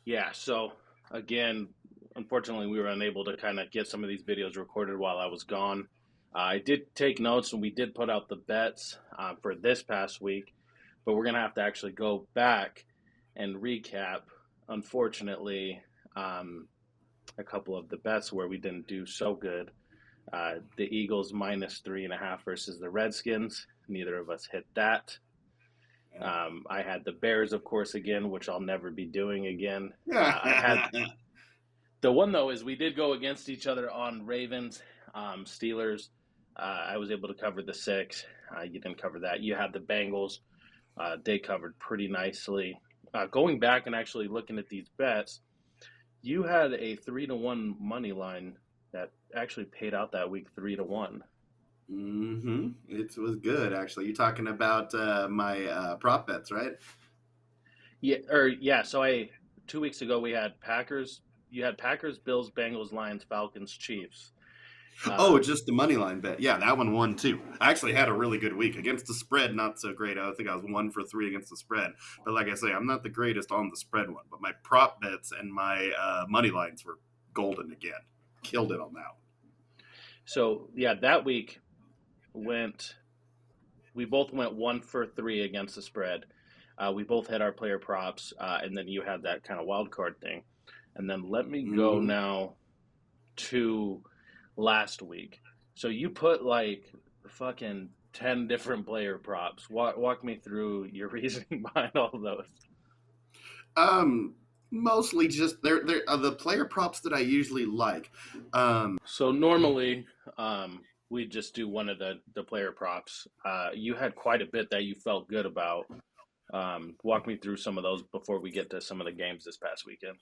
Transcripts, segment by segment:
Yeah, so again, unfortunately, we were unable to kind of get some of these videos recorded while I was gone. I did take notes and we did put out the bets for this past week, but we're going to have to actually go back and recap, unfortunately, um, a couple of the bets where we didn't do so good. The Eagles -3.5 versus the Redskins. Neither of us hit that. I had the Bears, of course, again, which I'll never be doing again. I had the one though is we did go against each other on Ravens, Steelers. I was able to cover the 6. You didn't cover that. You had the Bengals. They covered pretty nicely. Going back and actually looking at these bets, you had a 3-1 money line that actually paid out that week 3-1. It was good, actually. You're talking about my prop bets, right? Yeah. So 2 weeks ago we had Packers. You had Packers, Bills, Bengals, Lions, Falcons, Chiefs. Oh, Uh, just the money line bet. Yeah, that one won too. I actually had a really good week against the spread. Not so great. I think I was 1 for 3 against the spread. But like I say, I'm not the greatest on the spread one. But my prop bets and my money lines were golden again. Killed it on that one. so yeah, that week went. We both went 1 for 3 against the spread. We both had our player props, and then you had that kind of wild card thing. And then let me go Mm-hmm. now to last week. So you put like fucking 10 different player props. Walk me through your reasoning behind all of those. Mostly just they're the player props that I usually like. So normally, we just do one of the player props. You had quite a bit that you felt good about. Walk me through some of those before we get to some of the games this past weekend.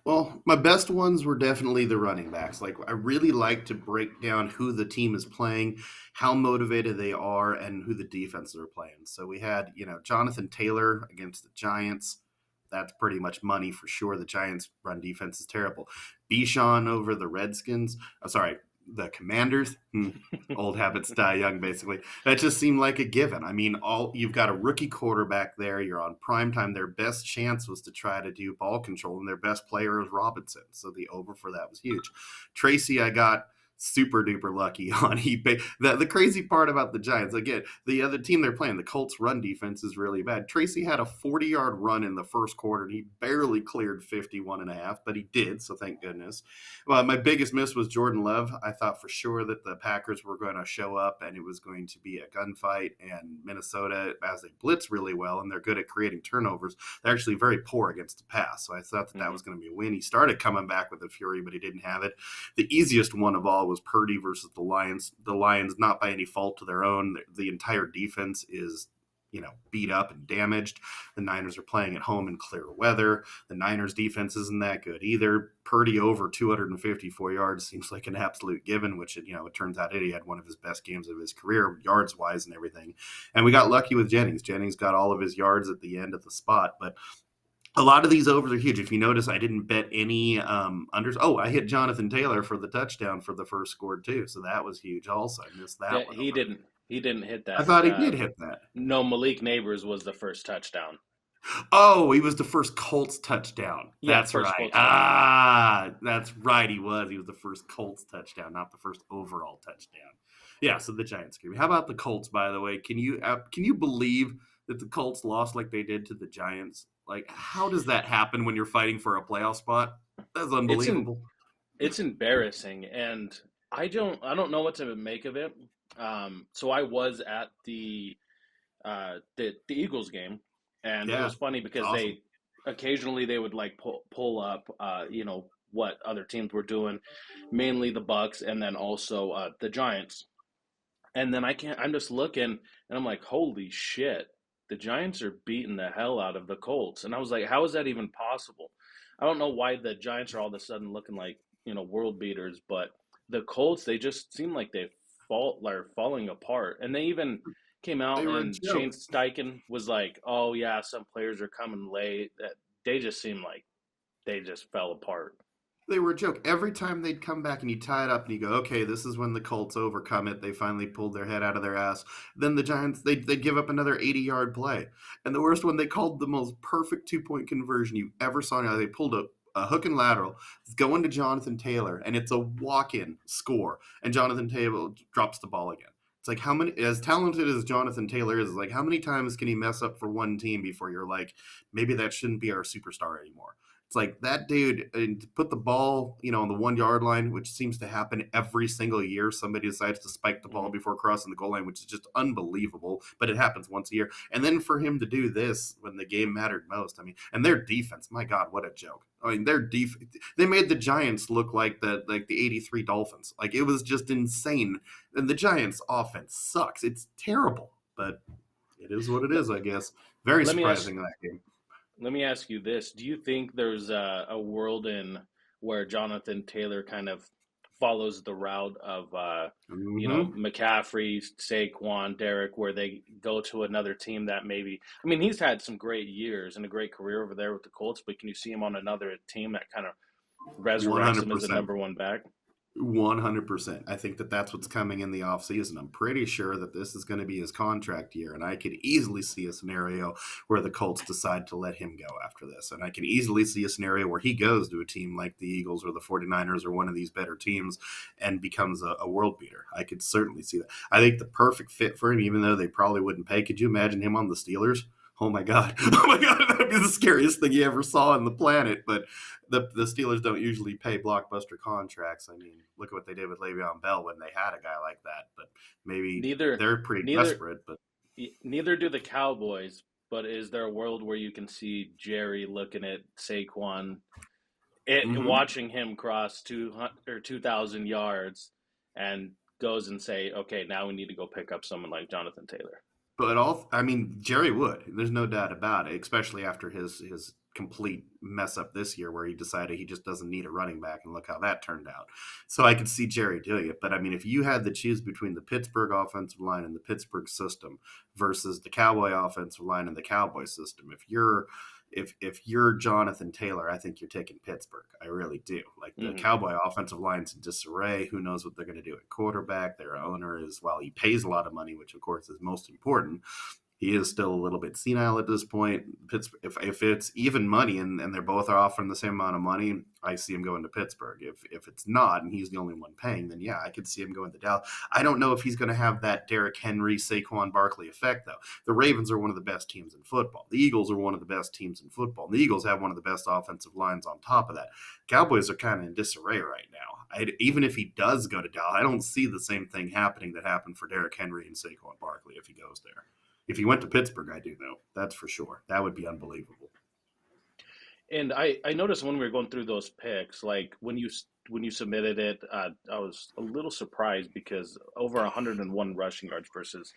Well, my best ones were definitely the running backs. Like, I really like to break down who the team is playing, how motivated they are, and who the defenses are playing. So we had, Jonathan Taylor against the Giants. That's pretty much money for sure. The Giants' run defense is terrible. Bijan over the Redskins. Sorry, the Commanders. Old habits die young, basically. That just seemed like a given. I mean, all you've got a rookie quarterback there. You're on prime time. Their best chance was to try to do ball control, and their best player is Robinson. So the over for that was huge. Tracy, I got super duper lucky on. The crazy part about the Giants, again, the other team they're playing, the Colts run defense is really bad. Tracy had a 40-yard run in the first quarter, and he barely cleared 51 and a half, but he did, so thank goodness. Well, my biggest miss was Jordan Love. I thought for sure that the Packers were going to show up and it was going to be a gunfight. And Minnesota, as they blitz really well and they're good at creating turnovers, they're actually very poor against the pass. So I thought that Mm-hmm. was going to be a win. He started coming back with a fury, but he didn't have it. The easiest one of all was Purdy versus the Lions. The Lions, not by any fault of their own, the entire defense is beat up and damaged. The Niners are playing at home in clear weather. The Niners defense isn't that good either. Purdy over 254 yards seems like an absolute given, which it turns out he had one of his best games of his career, yards wise and everything. And we got lucky with Jennings. Jennings got all of his yards at the end of the spot, but a lot of these overs are huge. If you notice, I didn't bet any unders. Oh, I hit Jonathan Taylor for the touchdown for the first score too, so that was huge. Also, I missed that That one he over. didn't he didn't hit I that. thought he did hit that. No, Malik Neighbors was the first touchdown. Oh, he was the first Colts touchdown. Yeah, That's first right. Colts touchdown. That's right. He was. He was the first Colts touchdown, not the first overall touchdown. Yeah. So the Giants scream. How about the Colts? By the way, can you believe that the Colts lost like they did to the Giants? Like, how does that happen when you're fighting for a playoff spot? That's It's in unbelievable. it's embarrassing, and I don't know what to make of it. So I was at the Eagles game, and it Yeah, was funny it's because awesome. they occasionally they would like pull up, what other teams were doing, mainly the Bucks, and then also the Giants. And then I'm just looking, and I'm like, holy shit, the Giants are beating the hell out of the Colts, and I was like, how is that even possible? I don't know why the Giants are all of a sudden looking like world beaters, but the Colts they just seem like are falling apart, and they even came They out were a and Shane joke. Steichen was like, oh yeah, some players are coming late. That they just seem like they just fell apart. They were a joke. Every time they'd come back and you tie it up and you go, okay, this is when the Colts overcome it. They finally pulled their head out of their ass. Then the Giants, they give up another 80-yard play. And the worst one, they called the most perfect 2-point conversion you ever saw. Now, they pulled a hook and lateral. It's going to Jonathan Taylor, and it's a walk-in score. And Jonathan Taylor drops the ball again. It's like, how many, as talented as Jonathan Taylor is, like, how many times can he mess up for one team before you're like, maybe that shouldn't be our superstar anymore? It's like that dude and to put the ball, on the 1 yard line, which seems to happen every single year. Somebody decides to spike the ball Mhm. before crossing the goal line, which is just unbelievable. But it happens once a year. And then for him to do this when the game mattered most, I mean, and their defense, my God, what a joke! I mean, their defense, they made the Giants look like the '83 Dolphins. Like it was just insane. And the Giants' offense sucks. It's terrible, but it is what it Let, is, I guess. Very let me ask surprising in that game. let me ask you this. Do you think there's a world in where Jonathan Taylor kind of follows the route of Hmm. McCaffrey, Saquon, Derek, where they go to another team that maybe I mean he's had some great years and a great career over there with the Colts, but can you see him on another team that kind of resurrects him as a 100%. number one back? 100%. I think that that's what's coming in the offseason. I'm pretty sure that this is going to be his contract year. And I could easily see a scenario where the Colts decide to let him go after this. And I can easily see a scenario where he goes to a team like the Eagles or the 49ers or one of these better teams and becomes a world beater. I could certainly see that. I think the perfect fit for him, even though they probably wouldn't pay. Could you imagine him on the Steelers? Oh my God. Oh my God. That'd be the scariest thing you ever saw on the planet. But the Steelers don't usually pay blockbuster contracts. I mean, look at what they did with Le'Veon Bell when they had a guy like that. But maybe Neither they're pretty neither desperate. But neither do the Cowboys, but is there a world where you can see Jerry looking at Saquon mm-hmm. watching him cross 200 or 2,000 yards and goes and say, okay, now we need to go pick up someone like Jonathan Taylor. But I mean, Jerry would. There's no doubt about it, especially after his complete mess up this year where he decided he just doesn't need a running back, and look how that turned out. So I could see Jerry doing it. But I mean, if you had to choose between the Pittsburgh offensive line and the Pittsburgh system versus the Cowboy offensive line and the Cowboy system, if you're Jonathan Taylor, I think you're taking Pittsburgh. I really do. Like the Mm-hmm. Cowboy offensive line's in disarray. Who knows what they're going to do at quarterback? Their owner is, well, he pays a lot of money, which of course is most important. He is still a little bit senile at this point. If it's even money and they're both are offering the same amount of money, I see him going to Pittsburgh. If it's not and he's the only one paying, then yeah, I could see him going to Dallas. I don't know if he's going to have that Derrick Henry, Saquon Barkley effect though. The Ravens are one of the best teams in football. The Eagles are one of the best teams in football. The Eagles have one of the best offensive lines on top of that. Cowboys are kind of in disarray right now. Even if he does go to Dallas, I don't see the same thing happening that happened for Derrick Henry and Saquon Barkley if he goes there. If he went to Pittsburgh, I do know. That's for sure. That would be unbelievable. And I noticed when we were going through those picks, like when you submitted it, I was a little surprised because over 101 rushing yards versus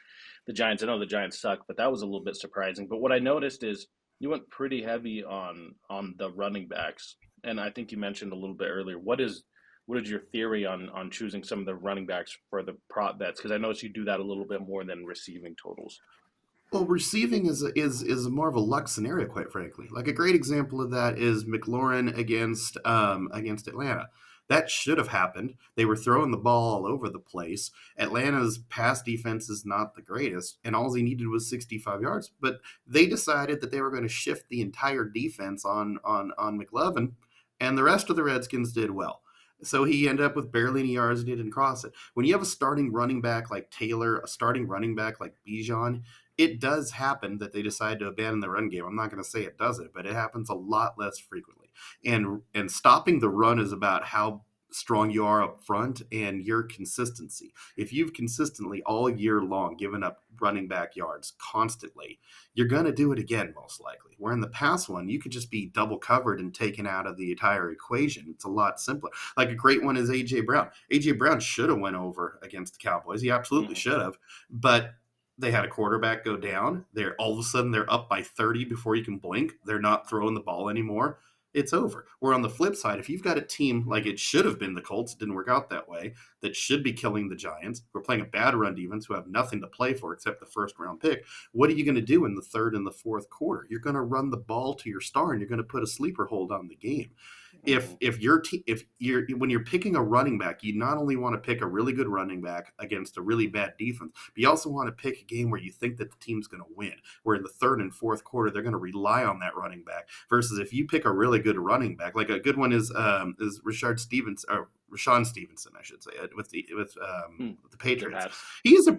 the Giants. I know the Giants suck, but that was a little bit surprising. But what I noticed is you went pretty heavy on the running backs, and I think you mentioned a little bit earlier. What is your theory on choosing some of the running backs for the prop bets? Because I noticed you do that a little bit more than receiving totals. Well, receiving is more of a luck scenario, quite frankly. Like a great example of that is McLaurin against Atlanta. That should have happened. They were throwing the ball all over the place. Atlanta's pass defense is not the greatest, and all he needed was 65 yards. But they decided that they were going to shift the entire defense on McLovin, and the rest of the Redskins did well. So he ended up with barely any yards and he didn't cross it. When you have a starting running back like Taylor, a starting running back like Bijan, it does happen that they decide to abandon the run game. I'm not going to say it doesn't, but it happens a lot less frequently. And stopping the run is about how strong you are up front and your consistency. If you've consistently all year long given up running back yards constantly, you're going to do it again most likely. Where in the past one, you could just be double covered and taken out of the entire equation. It's a lot simpler. Like a great one is AJ Brown. AJ Brown should have went over against the Cowboys. He absolutely Hmm. should have, but they had a quarterback go down. They're all of a sudden they're up by 30 before you can blink. They're not throwing the ball anymore. it's over. Where on the flip side, if you've got a team like it should have been the Colts, it didn't work out that way, that should be killing the Giants, who are playing a bad run defense, who have nothing to play for except the first round pick, what are you going to do in the third and the fourth quarter? You're going to run the ball to your star, and you're going to put a sleeper hold on the game. Mhm. If you're when you're picking a running back, you not only want to pick a really good running back against a really bad defense, but you also want to pick a game where you think that the team's going to win. Where in the third and fourth quarter they're going to rely on that running back. Versus if you pick a really good running back, like a good one is Rashard Stevens or Rashawn Stevenson, I should say, with the The Patriots. Pats. He's a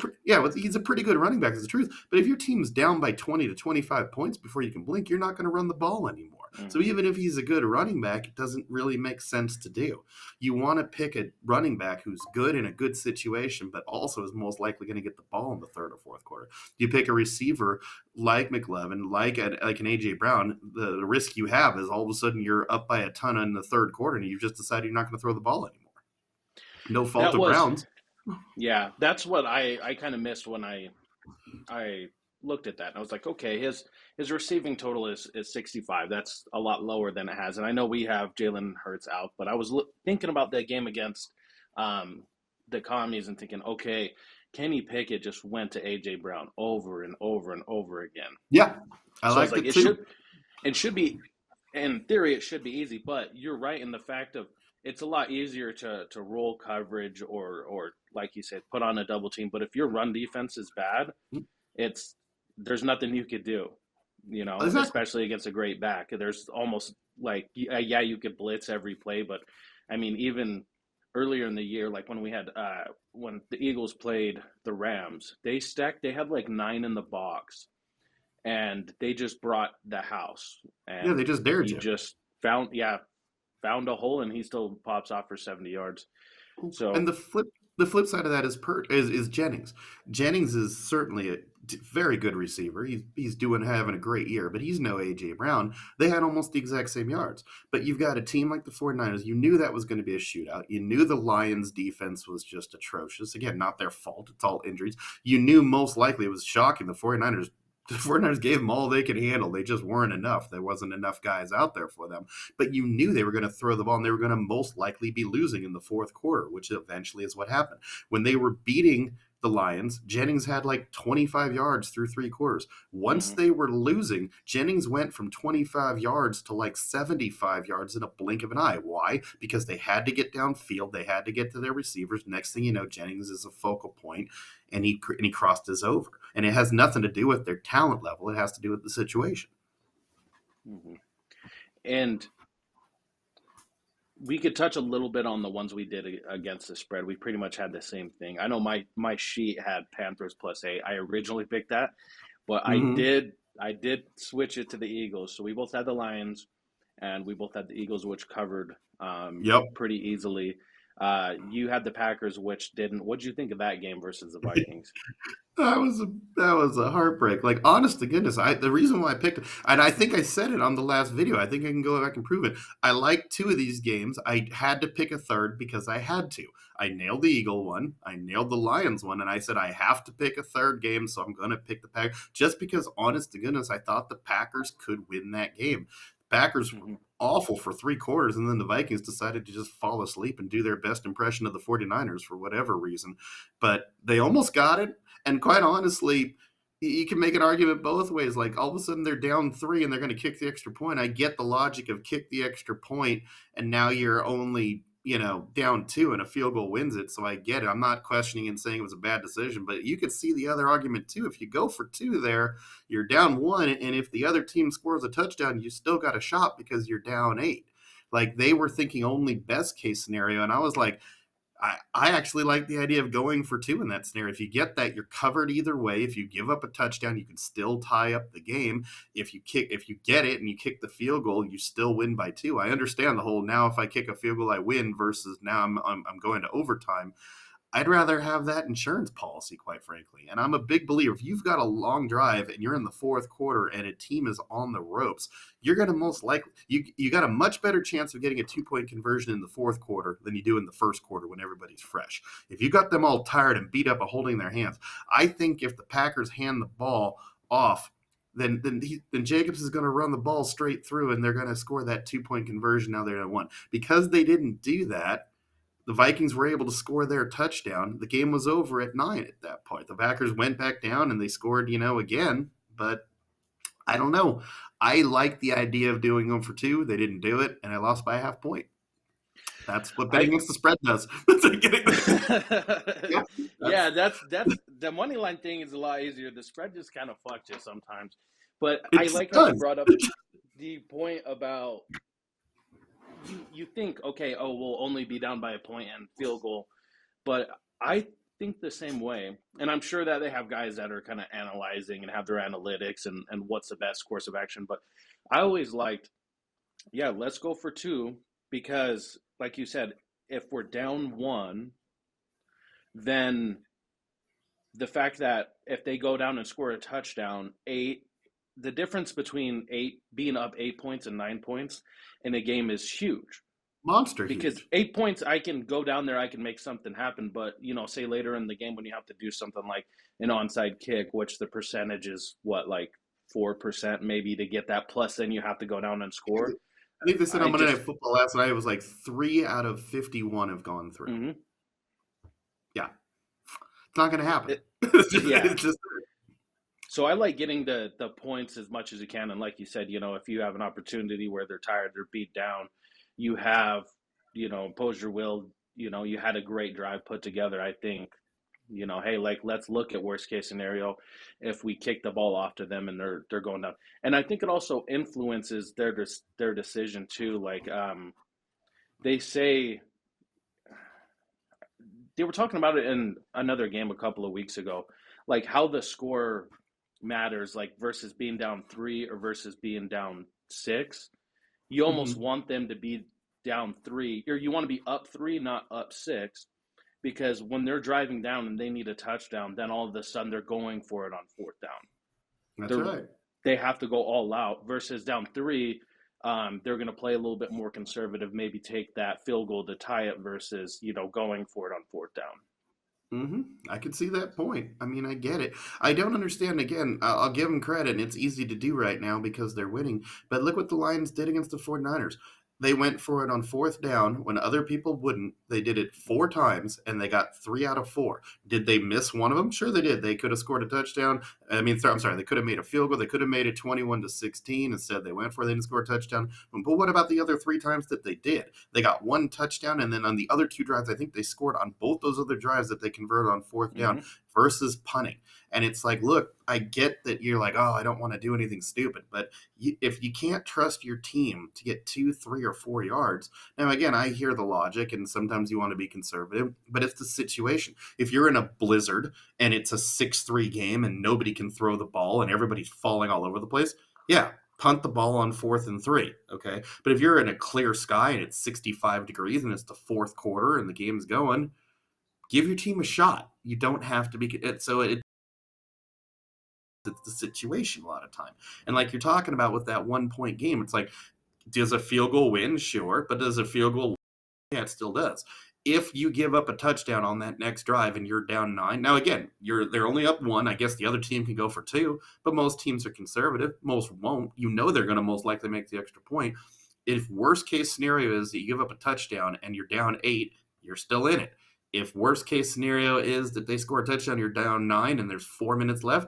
pretty good running back, is the truth. But if your team's down by 20 to 25 points before you can blink, you're not going to run the ball anymore. So Mhm. even if he's a good running back, it doesn't really make sense to do. You want to pick a running back who's good in a good situation, but also is most likely going to get the ball in the third or fourth quarter. You pick a receiver like McLevin, like an AJ Brown. The risk you have is all of a sudden you're up by a ton in the third quarter, and you just decided you're not going to throw the ball anymore. No fault That of was, Brown's. yeah, that's what I kind of missed when I looked at that. And I was like, okay, his receiving total is 65. That's a lot lower than it has. And I know we have Jalen Hurts out, but I was thinking about that game against um, the Commies and thinking, okay, Kenny Pickett just went to AJ Brown over and over and over again. Yeah, I So I was liked like, it too. it should be, in theory, it should be easy. But you're right in the fact of it's a lot easier to roll coverage or like you said, put on a double team. But if your run defense is bad, it's there's nothing you could do, Exactly. especially against a great back. There's almost like yeah, you could blitz every play, but I mean even earlier in the year, like when the Eagles played the Rams, they had like nine in the box, and they just brought the house, Yeah, they and just dared he you. just found a hole, and he still pops off for 70 yards. And So the flip side of that is Jennings. Jennings is certainly a very good receiver. He's doing having a great year, but he's no AJ Brown. They had almost the exact same yards. But you've got a team like the 49ers. You knew that was going to be a shootout. You knew the Lions defense was just atrocious. Again, not their fault. It's all injuries. You knew most likely it was shocking. The 49ers gave them all they could handle. They just weren't enough. There wasn't enough guys out there for them, but you knew they were going to throw the ball and they were going to most likely be losing in the fourth quarter, which eventually is what happened. When they were beating the Lions, Jennings had like 25 yards through three quarters. Once mhm, they were losing, Jennings went from 25 yards to like 75 yards in a blink of an eye. Why? Because they had to get downfield, they had to get to their receivers. Next thing you know, Jennings is a focal point, and he crossed us over. And it has nothing to do with their talent level; it has to do with the situation. mhm. And we could touch a little bit on the ones we did against the spread. We pretty much had the same thing. I know my sheet had Panthers +8. I originally picked that, but Mm-hmm. I did switch it to the Eagles. So we both had the Lions, and we both had the Eagles, which covered Yep. pretty easily. You had the Packers, which didn't. What'd you think of that game versus the Vikings? That was a heartbreak. Like, honest to goodness, the reason why I picked it, and I think I said it on the last video. I think I can go back and prove it. I like two of these games. I had to pick a third because I had to. I nailed the Eagle one. I nailed the Lions one, and I said I have to pick a third game, so I'm going to pick the Pack just because, honest to goodness, I thought the Packers could win that game. The Packers were Hmm. awful for three quarters, and then the Vikings decided to just fall asleep and do their best impression of the 49ers for whatever reason. But they almost got it. And quite honestly, you can make an argument both ways. Like all of a sudden they're down three and they're going to kick the extra point. I get the logic of kick the extra point, and now you're only down two and a field goal wins it. So I get it. I'm not questioning and saying it was a bad decision, but you could see the other argument too. If you go for two there, you're down one, and if the other team scores a touchdown, you still got a shot because you're down eight. Like they were thinking only best case scenario, and I was like, I actually like the idea of going for two in that scenario. If you get that, you're covered either way. If you give up a touchdown, you can still tie up the game. If you get it and you kick the field goal, you still win by two. I understand the whole now if I kick a field goal, I win versus now I'm going to overtime. I'd rather have that insurance policy, quite frankly. And I'm a big believer. If you've got a long drive and you're in the fourth quarter and a team is on the ropes, you're going to most likely you got a much better chance of getting a 2 point conversion in the fourth quarter than you do in the first quarter when everybody's fresh. If you got them all tired and beat up and holding their hands, I think if the Packers hand the ball off, then Jacobs is going to run the ball straight through, and they're going to score that 2-point conversion. Now they're at one because they didn't do that. The Vikings were able to score their touchdown. The game was over at 9 at that point. The Packers went back down and they scored, again. But I don't know. I like the idea of doing them for 2. They didn't do it, and I lost by a half point. That's what betting I against the spread does. Yeah, yeah, that's the money line thing is a lot easier. The spread just kind of fucks you sometimes. But I it's like how you done. brought up the point about you think, okay, oh, we'll only be down by a point and field goal. But I think the same way. And I'm sure that they have guys that are kind of analyzing and have their analytics and what's the best course of action. But I always liked, yeah, let's go for 2 because, like you said, if we're down 1, then the fact that if they go down and score a touchdown, the difference between being up 8 points and 9 points in a game is huge. Monster Because huge. 8 points, I can go down there, I can make something happen. But say later in the game when you have to do something like an onside kick, which the percentage is what, like 4% maybe to get that. Plus, then you have to go down and score. I think they said I on Monday just, Night Football last night it was like 3 out of 51 have gone through. mm-hmm. Yeah, it's not going to happen. Yeah. It's just So I like getting the points as much as you can. And like you said, if you have an opportunity where they're tired, they're beat down, you have, impose your will, you had a great drive put together. I think, hey, like let's look at worst case scenario if we kick the ball off to them and they're going down. And I think it also influences their decision too. Like they say they were talking about it in another game a couple of weeks ago, like how the score matters, like versus being down 3 or versus being down 6. You almost mhm. want them to be down 3, or you want to be up 3, not up 6, because when they're driving down and they need a touchdown, then all of a sudden they're going for it on fourth down. That's They're right. they have to go all out versus down 3. They're going to play a little bit more conservative, maybe take that field goal to tie it versus going for it on fourth down. I can see that point. I mean, I get it. I don't understand. Again, I'll give them credit, and it's easy to do right now because they're winning. But look what the Lions did against the 49ers. They went for it on fourth down when other people wouldn't. They did it 4 times, and they got 3 out of 4. Did they miss one of them? Sure, they did. They could have scored a touchdown. I mean, I'm sorry, they could have made a field goal. They could have made it 21-16. Instead, they went for it. They didn't score a touchdown. But what about the other 3 times that they did? They got 1 touchdown, and then on the other 2 drives, I think they scored on both those other drives that they converted on fourth down Mm-hmm. versus punting. And it's like, look, I get that you're like, oh, I don't want to do anything stupid, but if you can't trust your team to get 2, 3, or 4 yards, now again, I hear the logic, and sometimes you want to be conservative, but it's the situation. If you're in a blizzard and it's a 6-3 game and nobody can throw the ball and everybody's falling all over the place, yeah, punt the ball on 4th and 3, okay? But if you're in a clear sky and it's 65 degrees and it's the fourth quarter and the game's going, give your team a shot. You don't have to be so it's the situation a lot of time. And like you're talking about with that 1 point game, it's like, does a field goal win? Sure, but does a field goal? Yeah, it still does. If you give up a touchdown on that next drive and you're down 9, now again, they're only up 1. I guess the other team can go for 2, but most teams are conservative. Most won't. They're going to most likely make the extra point. If worst case scenario is that you give up a touchdown and you're down 8, you're still in it. If worst case scenario is that they score a touchdown, you're down 9, and there's 4 minutes left,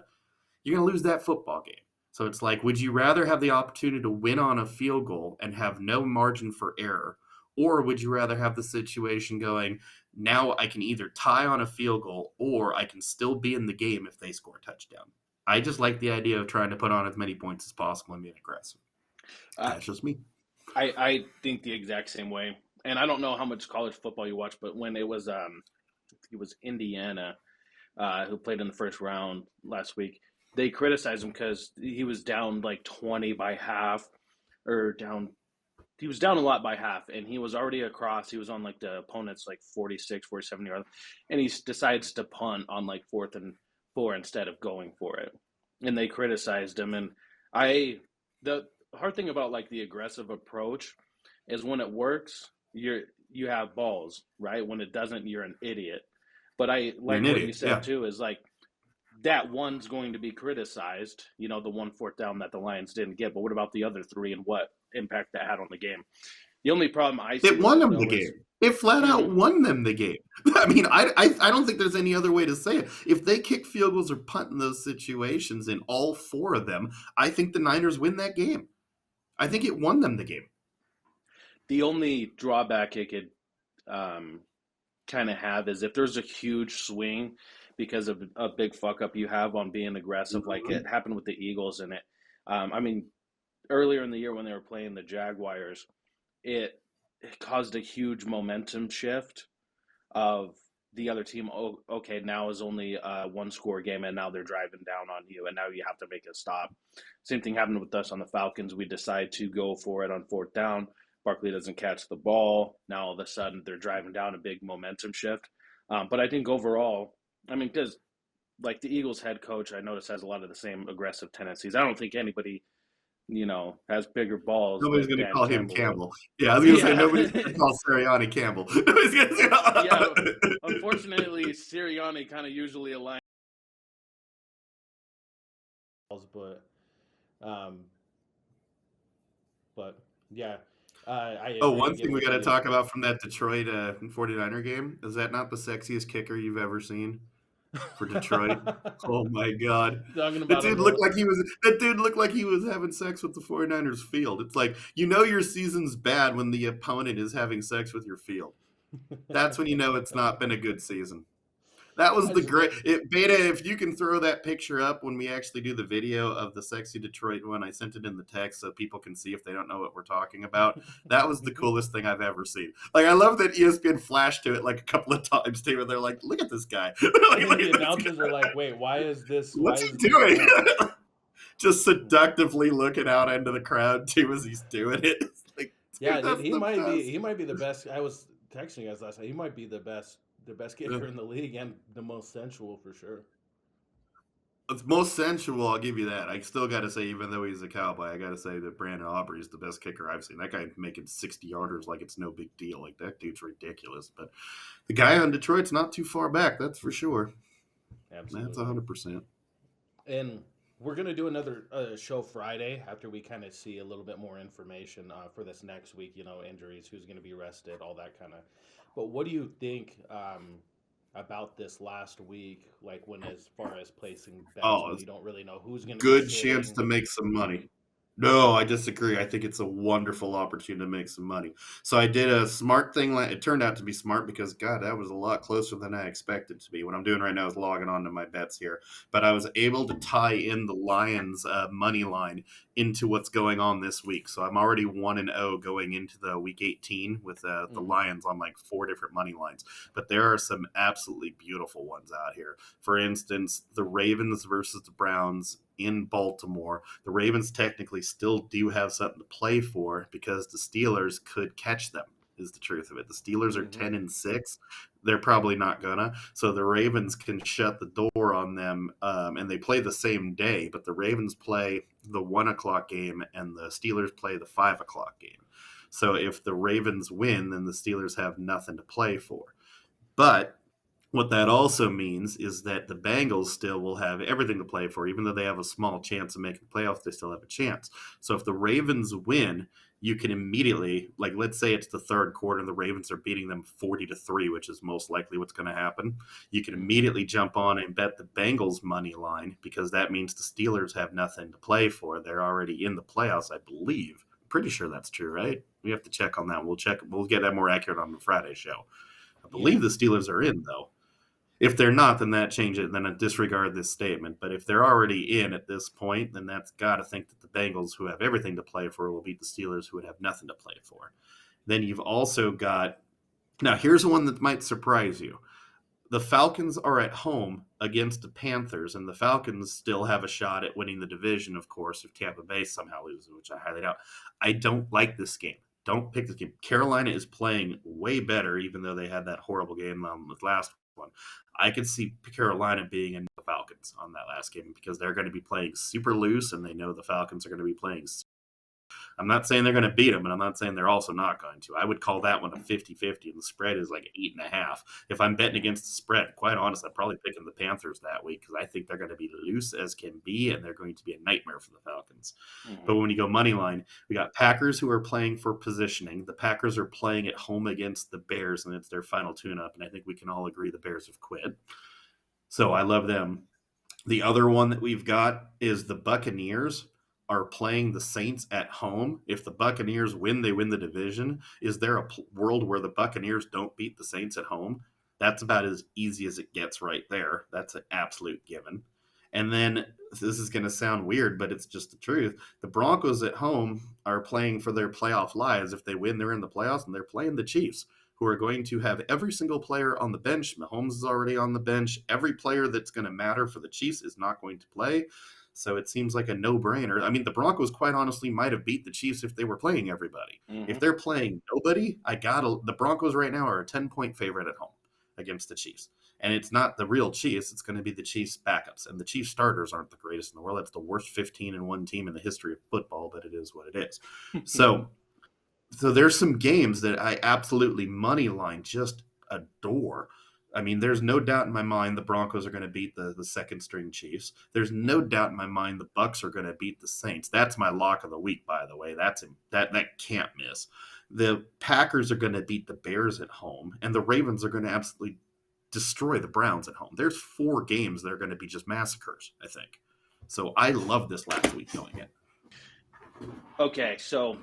you're going to lose that football game. So it's like, would you rather have the opportunity to win on a field goal and have no margin for error? Or would you rather have the situation going, now I can either tie on a field goal or I can still be in the game if they score a touchdown? I just like the idea of trying to put on as many points as possible and being aggressive. Uh, That's just me. I think the exact same way. And I don't know how much college football you watch, but when it was Indiana who played in the first round last week, they criticized him because he was down like 20 by half, or down. He was down a lot by half, and he was already across. He was on like the opponent's like 46, 47 yard, and he decides to punt on like 4th and 4 instead of going for it. And they criticized him. And the hard thing about like the aggressive approach is when it works, you have balls, right? When it doesn't, you're an idiot. But I You're like an what you idiot. said Yeah. too, is like that one's going to be criticized, the one fourth down that the Lions didn't get. But what about the other three and what impact that had on the game? The only problem I see It with won it, them the though, is game. It flat out mhm, won them the game. I mean, I don't think there's any other way to say it. If they kick field goals or punt in those situations in all four of them, I think the Niners win that game. I think it won them the game. the only drawback it could um, kind of have is if there's a huge swing because of a big fuck up you have on being aggressive, like Mhm. it happened with the Eagles. And I mean, earlier in the year when they were playing the Jaguars, it, it caused a huge momentum shift of the other team. Oh, okay, now is only a one score game, and now they're driving down on you, and now you have to make a stop. Same thing happened with us on the Falcons. We decide to go for it on fourth down. Barkley doesn't catch the ball. Now all of a sudden they're driving down, a big momentum shift. But I think overall, I mean, because like the Eagles head coach, I notice has a lot of the same aggressive tendencies. I don't think anybody, has bigger balls Nobody's than going to Dan call him Campbell would. Campbell. Yeah, I was going to say Yeah. nobody's going to call Sirianni Campbell. Nobody's going Yeah, to. unfortunately, Sirianni kind of usually aligns, but um, but yeah, Oh, I one get thing we with got to you. talk about from that Detroit 49er game is that not the sexiest kicker you've ever seen for Detroit? Oh my God. Talking That about a dude looked little, like he was having sex with the 49ers field. It's like, your season's bad when the opponent is having sex with your field. That's when you know it's not been a good season. That was I the just great love. Beta. If you can throw that picture up when we actually do the video of the sexy Detroit one, I sent it in the text so people can see if they don't know what we're talking about. That was the coolest thing I've ever seen. Like, I love that ESPN flashed to it like a couple of times too, and they're like, "Look at this guy! Look The at this announcers are guy! like, "Wait, why is this? Why What's is he this doing?" on?" Just seductively looking out into the crowd too as he's doing it. It's like, Yeah, dude, dude, that's the best. he might be the best. I was texting you guys last night. He might be the best Yeah. kicker in the league and the most sensual for sure. It's most sensual, I'll give you that. I still got to say, even though he's a cowboy, I got to say that Brandon Aubrey is the best kicker I've seen. That guy making 60 yarders like it's no big deal. Like, that dude's ridiculous. But the guy on Detroit's not too far back, that's for sure. That's Absolutely. 100%. And we're gonna do another show Friday after we kind of see a little bit more information for this next week. Injuries, who's gonna be rested, all that kind of. But what do you think about this last week? Like when, as far as placing bets, Oh, when you don't really know who's gonna be good chance sitting. to make some money. No, I disagree. I think it's a wonderful opportunity to make some money. So I did a smart thing. It turned out to be smart because, God, that was a lot closer than I expected to be. What I'm doing right now is logging on to my bets here. But I was able to tie in the Lions money line into what's going on this week. So I'm already 1-0 going into the week 18 with the Hmm. Lions on like four different money lines. But there are some absolutely beautiful ones out here. For instance, the Ravens versus the Browns in Baltimore. The Ravens technically still do have something to play for because the Steelers could catch them. Is the truth of it. The Steelers are Hmm. 10-6. They're probably not gonna. So the Ravens can shut the door on them, and they play the same day. But the Ravens play the 1 o'clock game, and the Steelers play the 5 o'clock game. So if the Ravens win, then the Steelers have nothing to play for. But what that also means is that the Bengals still will have everything to play for. Even though they have a small chance of making the playoffs, they still have a chance. So if the Ravens win, you can immediately, like, let's say it's the third quarter and the Ravens are beating them 40-3, which is most likely what's going to happen. You can Hmm. immediately jump on and bet the Bengals money line because that means the Steelers have nothing to play for. They're already in the playoffs, I believe. Pretty sure that's true, right? We have to check on that. We'll check. We'll get that more accurate on the Friday show. I Yeah. believe the Steelers are in, though. If they're not, then that changes it. Then I disregard this statement. But if they're already in at this point, then that's got to think that the Bengals, who have everything to play for, will beat the Steelers, who would have nothing to play for. Then you've also got. Now, here's one that might surprise you. The Falcons are at home against the Panthers, and the Falcons still have a shot at winning the division, of course, if Tampa Bay somehow loses, which I highly doubt. I don't like this game. Don't pick this game. Carolina is playing way better, even though they had that horrible game with last one. I could see Carolina being in the Falcons on that last game because they're going to be playing super loose, and they know the Falcons are going to be playing I'm not saying they're going to beat them, and I'm not saying they're also not going to. I would call that one a 50-50, and the spread is like 8.5. If I'm betting against the spread, quite honestly, I'm probably picking the Panthers that week because I think they're going to be loose as can be, and they're going to be a nightmare for the Falcons. But Mm-hmm. when you go money line, we got Packers who are playing for positioning. The Packers are playing at home against the Bears, and it's their final tune-up, and I think we can all agree the Bears have quit. So I love them. The other one that we've got is the Buccaneers are playing the Saints at home. If the Buccaneers win, they win the division. Is there a world where the Buccaneers don't beat the Saints at home? That's about as easy as it gets right there. That's an absolute given. And then this is going to sound weird, but it's just the truth. The Broncos at home are playing for their playoff lives. If they win, they're in the playoffs, and they're playing the Chiefs, who are going to have every single player on the bench. Mahomes is already on the bench. Every player that's going to matter for the Chiefs is not going to play. So it seems like a no-brainer. I mean, the Broncos, quite honestly, might have beat the Chiefs if they were playing everybody. If Mm-hmm. they're playing nobody, the Broncos right now are a 10-point favorite at home against the Chiefs. And it's not the real Chiefs. It's going to be the Chiefs backups. And the Chiefs starters aren't the greatest in the world. That's the worst 15-1 team in the history of football, but it is what it is. So there's some games that I absolutely money line just adore. I mean, there's no doubt in my mind the Broncos are going to beat the second string Chiefs. There's no doubt in my mind the Bucks are going to beat the Saints. That's my lock of the week, by the way. That can't miss. The Packers are going to beat the Bears at home, and the Ravens are going to absolutely destroy the Browns at home. There's 4 games that are going to be just massacres, I think. So I love this last week going in. Okay, so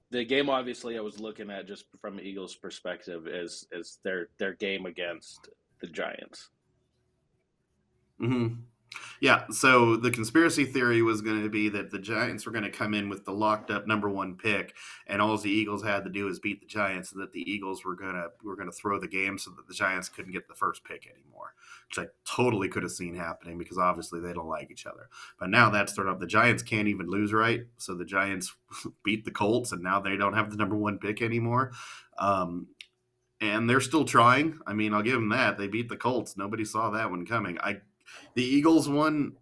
the game obviously I was looking at just from Eagles' perspective is their game against the Giants. Mm-hmm. Yeah, so the conspiracy theory was going to be that the Giants were going to come in with the locked up number 1 pick, and all the Eagles had to do was beat the Giants, and that the Eagles were going to throw the game so that the Giants couldn't get the first pick anymore, which I totally could have seen happening because obviously they don't like each other. But now that's thrown up. The Giants can't even lose right, so the Giants beat the Colts, and now they don't have the number 1 pick anymore. And they're still trying. I mean, I'll give them that. They beat the Colts. Nobody saw that one coming. The Eagles won.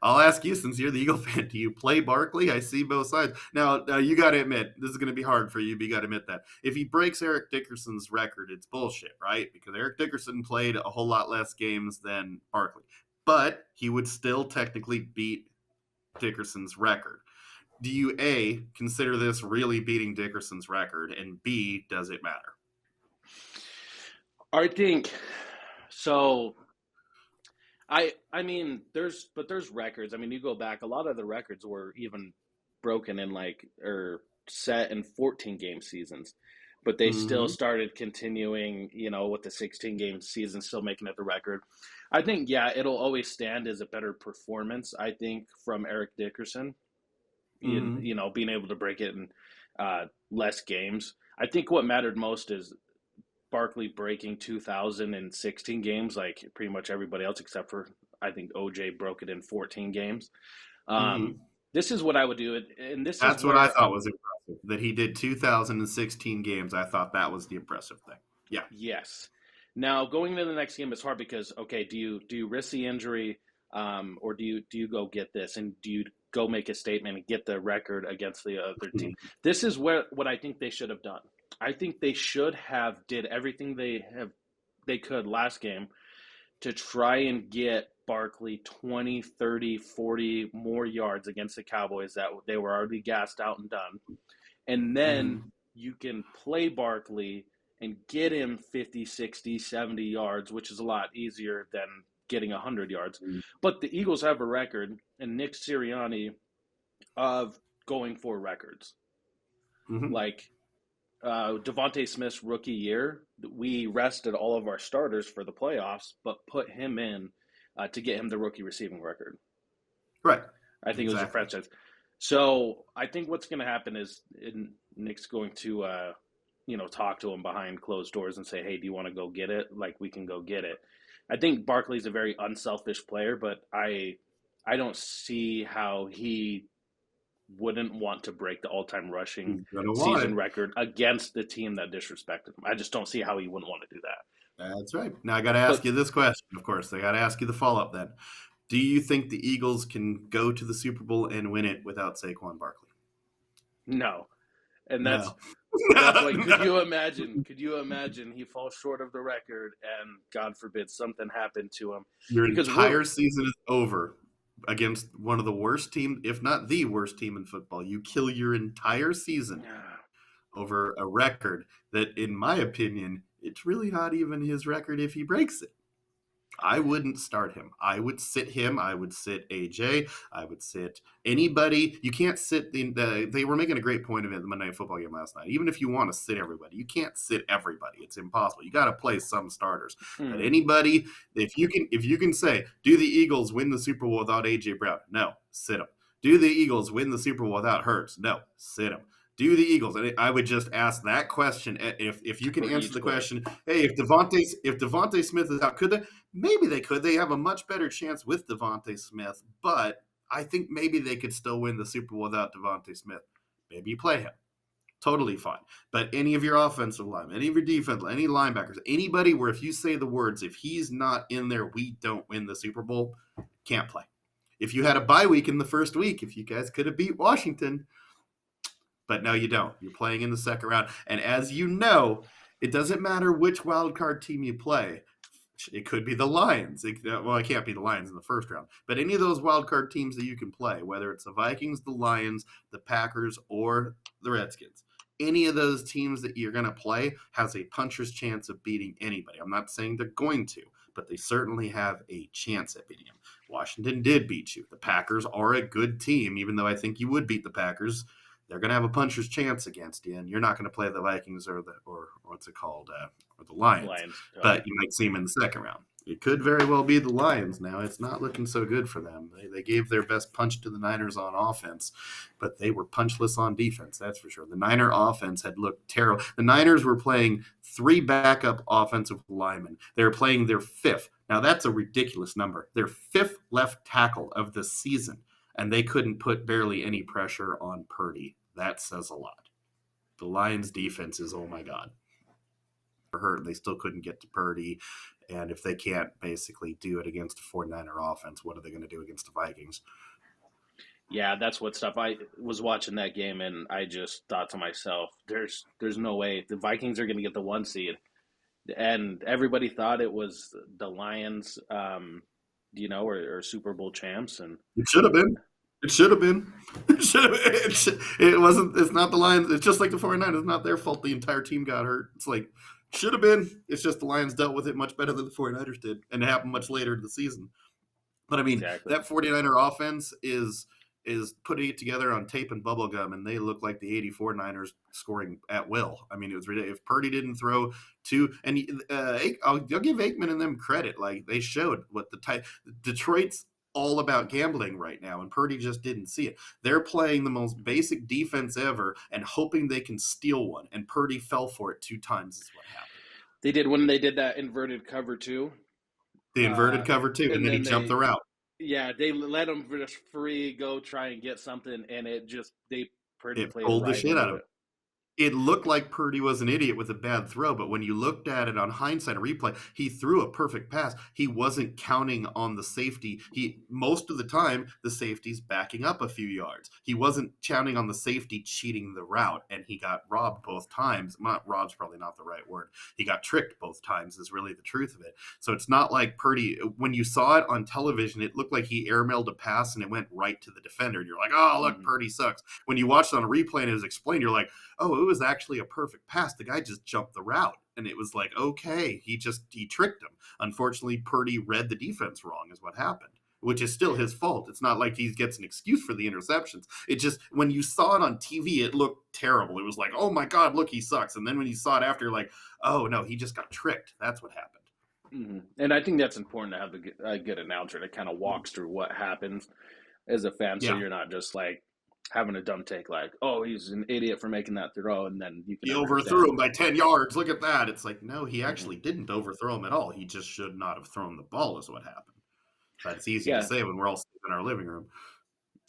I'll ask you, since you're the Eagle fan, do you play Barkley? I see both sides. Now you got to admit, this is going to be hard for you, but you got to admit that. If he breaks Eric Dickerson's record, it's bullshit, right? Because Eric Dickerson played a whole lot less games than Barkley. But he would still technically beat Dickerson's record. Do you, A, consider this really beating Dickerson's record, and B, does it matter? I think so. I mean there's records. I mean you go back, a lot of the records were even broken in like or set in 14 game seasons. But they still Mm-hmm. started continuing, with the 16 game season still making it the record. I think yeah, it'll always stand as a better performance, I think, from Eric Dickerson. Mm-hmm. Being able to break it in less games. I think what mattered most is Barkley breaking 2016 games, like pretty much everybody else except for I think OJ broke it in 14 games. Um, Mm-hmm. this is what I would do, and this is That's what I where thought was impressive. That he did 2016 games. I thought that was the impressive thing. Yeah. yes. Now going into the next game is hard because okay, do you risk the injury, or do you go get this and do you go make a statement and get the record against the other team? This is where what I think they should have done. I think they should have did everything they could last game to try and get Barkley 20, 30, 40 more yards against the Cowboys that they were already gassed out and done. And then Mm-hmm. you can play Barkley and get him 50, 60, 70 yards, which is a lot easier than getting 100 yards. But the Eagles have a record, and Nick Sirianni, of going for records. Mm-hmm. Like Devontae Smith's rookie year, we rested all of our starters for the playoffs, but put him in to get him the rookie receiving record. Right. I think it was a Exactly. franchise. So I think what's going to happen is Nick's going to, talk to him behind closed doors and say, "Hey, do you want to go get it? Like we can go get it." I think Barkley's a very unselfish player, but I don't see how he wouldn't want to break the all-time rushing He's gonna want season it. record against the team that disrespected him. I just don't see how he wouldn't want to do that. That's right. Now I got to ask But you this question. Of course, I got to ask you the follow-up. Then, do you think the Eagles can go to the Super Bowl and win it without Saquon Barkley? No, and that's No. that's why. Could No. you imagine? Could you imagine he falls short of the record, and God forbid something happened to him, Your because we're entire season is over against one of the worst teams, if not the worst team in football. You kill your entire season over a record that, in my opinion, it's really not even his record if he breaks it. I wouldn't start him. I would sit him. I would sit AJ. I would sit anybody. You can't sit they were making a great point of it in the Monday Night Football game last night. Even if you want to sit everybody, you can't sit everybody. It's impossible. You got to play some starters. But mm, anybody, if you can say, do the Eagles win the Super Bowl without AJ Brown? No, sit him. Do the Eagles win the Super Bowl without Hurts? No, sit him. Do the Eagles? And I would just ask that question. If you can for answer each the player. question, hey, if Devontae Smith is out, could they? Maybe they could. They have a much better chance with Devontae Smith, but I think maybe they could still win the Super Bowl without Devontae Smith. Maybe you play him. Totally fine. But any of your offensive linemen, any of your defense, any linebackers, anybody where if you say the words, if he's not in there, we don't win the Super Bowl, can't play. If you had a bye week in the first week, if you guys could have beat Washington, but no, you don't. You're playing in the second round. And as you know, it doesn't matter which wild card team you play. It could be the Lions. Well, it can't be the Lions in the first round, but any of those wild card teams that you can play, whether it's the Vikings, the Lions, the Packers, or the Redskins, any of those teams that you're going to play has a puncher's chance of beating anybody. I'm not saying they're going to, but they certainly have a chance at beating them. Washington did beat you. The Packers are a good team, even though I think you would beat the Packers. They're going to have a puncher's chance against you, and you're not going to play the Vikings or what's it called, or the Lions, Lions. but you might see them in the second round. It could very well be the Lions now. It's not looking so good for them. They gave their best punch to the Niners on offense, but they were punchless on defense, that's for sure. The Niner offense had looked terrible. The Niners were playing 3 backup offensive linemen. They were playing their 5th. Now, that's a ridiculous number. Their 5th left tackle of the season, and they couldn't put barely any pressure on Purdy. That says a lot. The Lions' defense is, oh my God, hurt, and they still couldn't get to Purdy. And if they can't basically do it against a 49er offense, what are they going to do against the Vikings? Yeah, that's what stuff. I was watching that game, and I just thought to myself, "There's no way the Vikings are going to get the 1 seed." And everybody thought it was the Lions, or Super Bowl champs, and It should have been. It should have been. It should have been. It wasn't. It's not the Lions. It's just like the 49ers. It's not their fault the entire team got hurt. It's like, should have been. It's just the Lions dealt with it much better than the 49ers did, and it happened much later in the season. But I mean, exactly. that 49er offense is putting it together on tape and bubble gum, and they look like the '84 Niners scoring at will. I mean, it was ridiculous. If Purdy didn't throw two, and I'll give Aikman and them credit. Like, they showed what the type Detroit's all about gambling right now, and Purdy just didn't see it. They're playing the most basic defense ever and hoping they can steal one, and Purdy fell for it 2 times is what happened. They did when they did that inverted cover too, The inverted uh, cover 2, and and then he then jumped the route. they let them just free go try and get something, and they Purdy It played pulled the right shit out into of him. it. It looked like Purdy was an idiot with a bad throw, but when you looked at it on hindsight, a replay, he threw a perfect pass. He wasn't counting on the safety. Most of the time, the safety's backing up a few yards. He wasn't counting on the safety cheating the route, and he got robbed both times. Not robbed's probably not the right word. He got tricked both times is really the truth of it. So it's not like Purdy, when you saw it on television, it looked like he airmailed a pass and it went right to the defender. And you're like, oh, look, Mm-hmm. Purdy sucks. When you watch it on a replay and it was explained, you're like, oh, it was actually a perfect pass. The guy just jumped the route. And it was like, okay, he tricked him. Unfortunately, Purdy read the defense wrong is what happened, which is still his fault. It's not like he gets an excuse for the interceptions. It just, when you saw it on TV, it looked terrible. It was like, oh my God, look, he sucks. And then when you saw it after, you're like, oh no, he just got tricked. That's what happened. Mm-hmm. And I think that's important to have a good announcer that kind of walks through what happens as a fan, so Yeah. you're not just like having a dumb take like, "Oh, he's an idiot for making that throw," and then you can He overthrew understand. him by 10 yards. Look at that. It's like, no, he Mm-hmm. actually didn't overthrow him at all. He just should not have thrown the ball is what happened. But it's easy to Yeah, say when we're all sitting in our living room.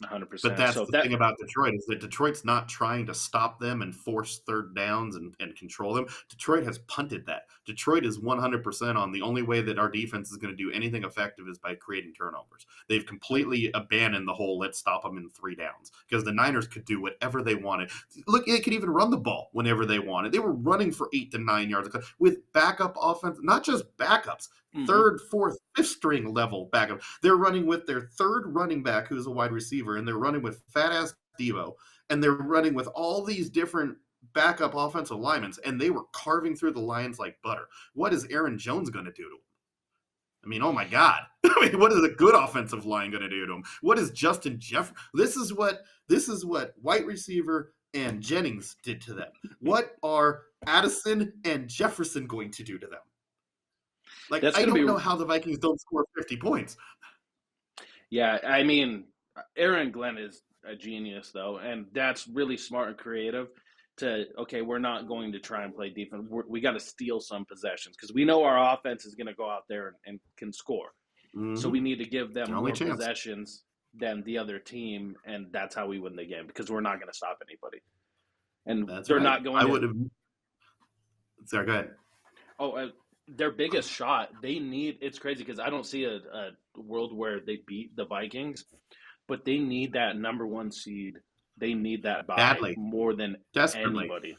But 100%. that's So the that thing about Detroit is that Detroit's not trying to stop them and force third downs and control them. Detroit has punted that. Detroit is 100% on the only way that our defense is going to do anything effective is by creating turnovers. They've completely abandoned the whole let's stop them in 3 downs because the Niners could do whatever they wanted. Look, they could even run the ball whenever they wanted. They were running for 8 to 9 yards with backup offense, not just backups, mhm. third, fourth, fifth string level backup. They're running with their third running back, who's a wide receiver, and they're running with fat ass Devo, and they're running with all these different backup offensive linemen, and they were carving through the Lions like butter. What is Aaron Jones going to do to them? I mean, oh my God! I mean, what is a good offensive line going to do to him? What is Justin Jeff? This is what white receiver and Jennings did to them. What are Addison and Jefferson going to do to them? Like, That's I going to don't be know how the Vikings don't score 50 points. Yeah, I mean, Aaron Glenn is a genius, though, and that's really smart and creative. Okay, we're not going to try and play defense. We got to steal some possessions because we know our offense is going to go out there and can score. So we Mm-hmm. need to give them Only more chance. possessions than the other team, and that's how we win the game because we're not going to stop anybody. And That's they're right. not going I to. would have. Sorry, go ahead. Oh, their biggest shot. They need. It's crazy because I don't see a world where they beat the Vikings, but they need that number one seed. They need that bye Badly, more than desperately, anybody.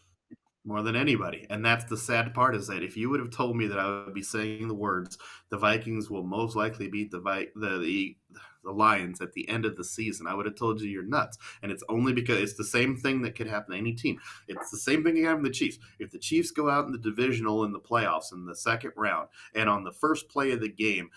more than anybody. And that's the sad part is that if you would have told me that I would be saying the words, the Vikings will most likely beat the Lions at the end of the season, I would have told you you're nuts. And it's only because it's the same thing that could happen to any team. It's the same thing that happened to the Chiefs. If the Chiefs go out in the divisional in the playoffs in the second round, and on the first play of the game,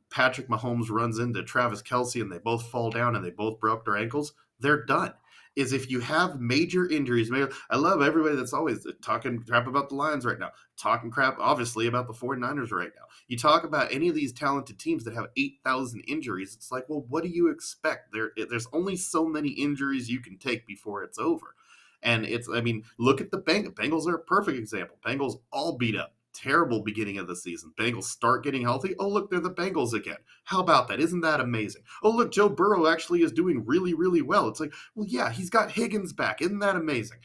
Patrick Mahomes runs into Travis Kelce and they both fall down and they both broke their ankles, they're done. Is if you have major injuries. I love everybody that's always talking crap about the Lions right now, talking crap, obviously, about the 49ers right now. You talk about any of these talented teams that have 8,000 injuries. It's like, well, what do you expect? There's only so many injuries you can take before it's over. And I mean, look at the Bengals. Bengals are a perfect example. Bengals all beat up. Terrible beginning of the season. Bengals start getting healthy. Oh, look, they're the Bengals again. How about that? Isn't that amazing? Oh, look, Joe Burrow actually is doing really, really well. It's like, well, yeah, he's got Higgins back. Isn't that amazing?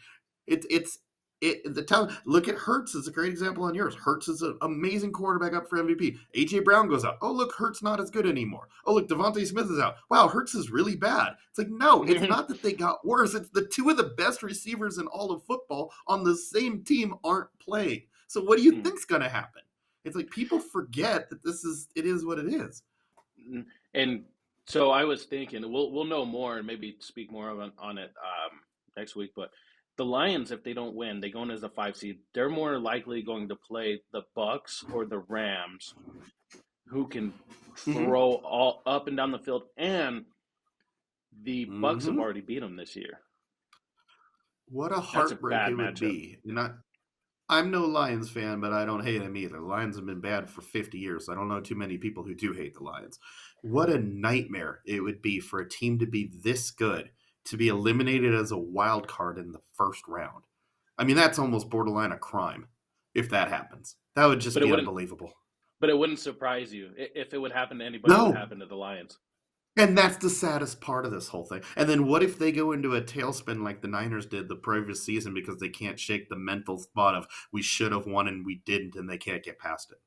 The talent. Look at Hurts as a great example on yours. Hurts is an amazing quarterback up for MVP. AJ Brown goes out. Oh, look, Hurts not as good anymore. Oh, look, Devontae Smith is out. Wow, Hurts is really bad. It's like, no, it's not that they got worse. It's the two of the best receivers in all of football on the same team aren't playing. So what do you think's going to happen? It's like people forget that it is what it is. And so I was thinking we'll know more and maybe speak more on it next week. But the Lions, if they don't win, they go in as a 5 seed. They're more likely going to play the Bucks or the Rams, who can Mm-hmm. throw all up and down the field. And the Bucks have Mm-hmm. already beat them this year. What a That's a heartbreak bad it would matchup. be. I'm no Lions fan, but I don't hate them either. The Lions have been bad for 50 years. So I don't know too many people who do hate the Lions. What a nightmare it would be for a team to be this good, to be eliminated as a wild card in the first round. I mean, that's almost borderline a crime if that happens. That would just But it be wouldn't. unbelievable. But it wouldn't surprise you if it would happen to anybody. It would No, happen to the Lions. and that's the saddest part of this whole thing. And then what if they go into a tailspin like the Niners did the previous season because they can't shake the mental thought of we should have won and we didn't and they can't get past it?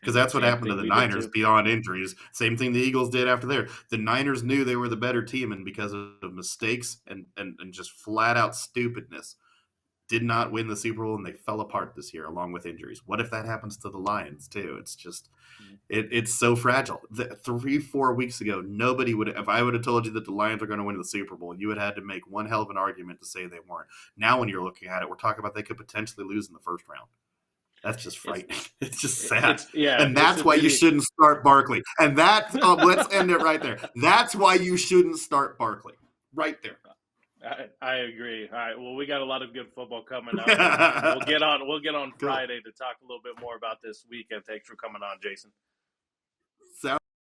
Because And that's what same happened to thing the we did Niners too. beyond injuries. Same thing the Eagles did after there. The Niners knew they were the better team, and because of mistakes and just flat out stupidness, did not win the Super Bowl, and they fell apart this year along with injuries. What if that happens to the Lions too? It's just it's so fragile. 3-4 weeks ago, nobody would. If I would have told you that the Lions are going to win the Super Bowl, you would have had to make one hell of an argument to say they weren't. Now, when you're looking at it, we're talking about they could potentially lose in the first round. That's just It's frightening. It's just sad. yeah. And It's that's why you really. shouldn't start Barkley. And that's let's end it right there. That's why you shouldn't start Barkley. Right there. I agree. All right. Well, we got a lot of good football coming up, and we'll get on. We'll get on Cool. Friday to talk a little bit more about this weekend. Thanks for coming on, Jason. Sounds